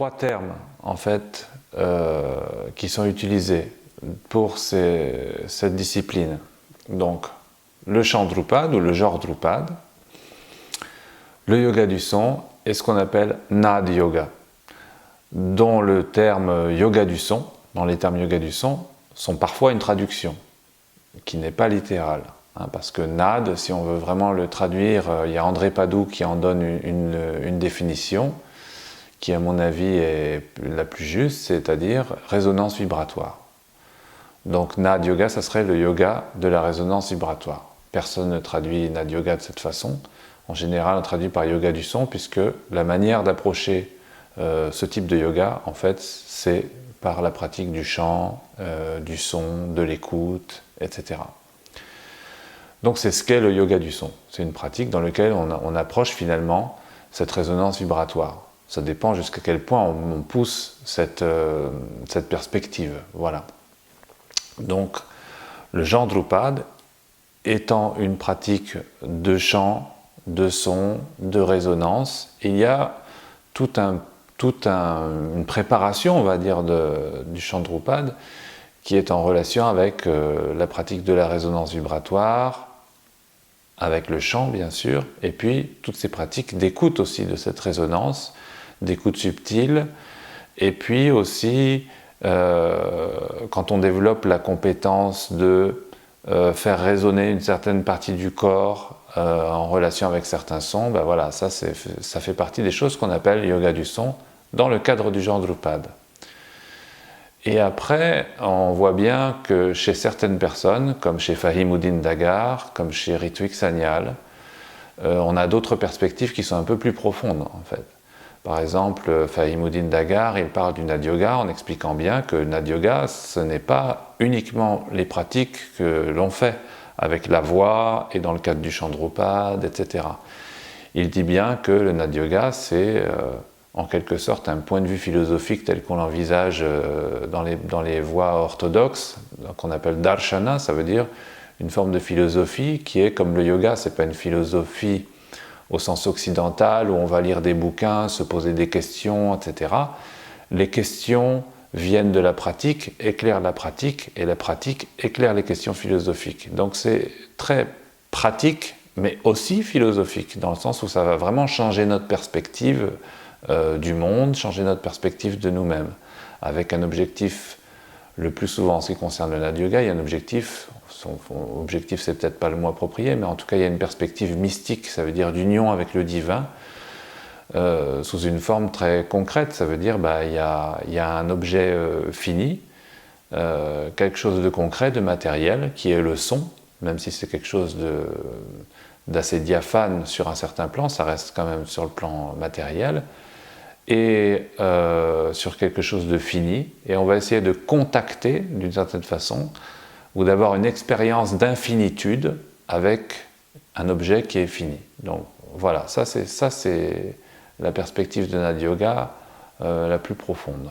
Trois termes en fait qui sont utilisés pour cette discipline. Donc le chant Drupad ou le genre Drupad, le yoga du son et ce qu'on appelle Nad Yoga, dont le terme yoga du son, dans les termes yoga du son, sont parfois une traduction qui n'est pas littérale. Parce que Nad, si on veut vraiment le traduire, il y a André Padoue qui en donne une définition qui à mon avis est la plus juste, c'est-à-dire résonance vibratoire. Donc Nad Yoga, ça serait le yoga de la résonance vibratoire. Personne ne traduit Nad Yoga de cette façon. En général, on traduit par yoga du son, puisque la manière d'approcher ce type de yoga, en fait, c'est par la pratique du chant, du son, de l'écoute, etc. Donc c'est ce qu'est le yoga du son. C'est une pratique dans laquelle on approche finalement cette résonance vibratoire. Ça dépend jusqu'à quel point on pousse cette perspective. Voilà. Donc le genre Drupad étant une pratique de chant, de son, de résonance, il y a toute une préparation, on va dire, du chant Drupad qui est en relation avec la pratique de la résonance vibratoire, avec le chant bien sûr, et puis toutes ces pratiques d'écoute aussi de cette résonance, d'écoute subtile, et puis aussi quand on développe la compétence de faire résonner une certaine partie du corps en relation avec certains sons, ben voilà, ça fait partie des choses qu'on appelle yoga du son dans le cadre du genre Drupad. Et après, on voit bien que chez certaines personnes, comme chez Fahimuddin Dagar, comme chez Ritwik Sanyal, on a d'autres perspectives qui sont un peu plus profondes en fait. Par exemple, Fahimuddin Dagar, il parle du Nad Yoga en expliquant bien que le Nad Yoga, ce n'est pas uniquement les pratiques que l'on fait avec la voix et dans le cadre du chant Drupad, etc. Il dit bien que le Nad Yoga, c'est en quelque sorte un point de vue philosophique tel qu'on l'envisage dans les voies orthodoxes, qu'on appelle darshana, ça veut dire une forme de philosophie qui est comme le yoga, c'est pas une philosophie au sens occidental où on va lire des bouquins, se poser des questions, etc. Les questions viennent de la pratique, éclairent la pratique, et la pratique éclaire les questions philosophiques. Donc c'est très pratique, mais aussi philosophique, dans le sens où ça va vraiment changer notre perspective du monde, changer notre perspective de nous-mêmes, avec un objectif, le plus souvent en ce qui concerne le Nad Yoga, il y a un objectif, son objectif c'est peut-être pas le mot approprié, mais en tout cas il y a une perspective mystique, ça veut dire d'union avec le divin, sous une forme très concrète, ça veut dire il y a un objet fini, quelque chose de concret, de matériel, qui est le son, même si c'est quelque chose d'assez diaphane sur un certain plan, ça reste quand même sur le plan matériel, et sur quelque chose de fini, et on va essayer de contacter d'une certaine façon, ou d'avoir une expérience d'infinitude avec un objet qui est fini. Donc voilà, ça c'est la perspective de Nad Yoga la plus profonde.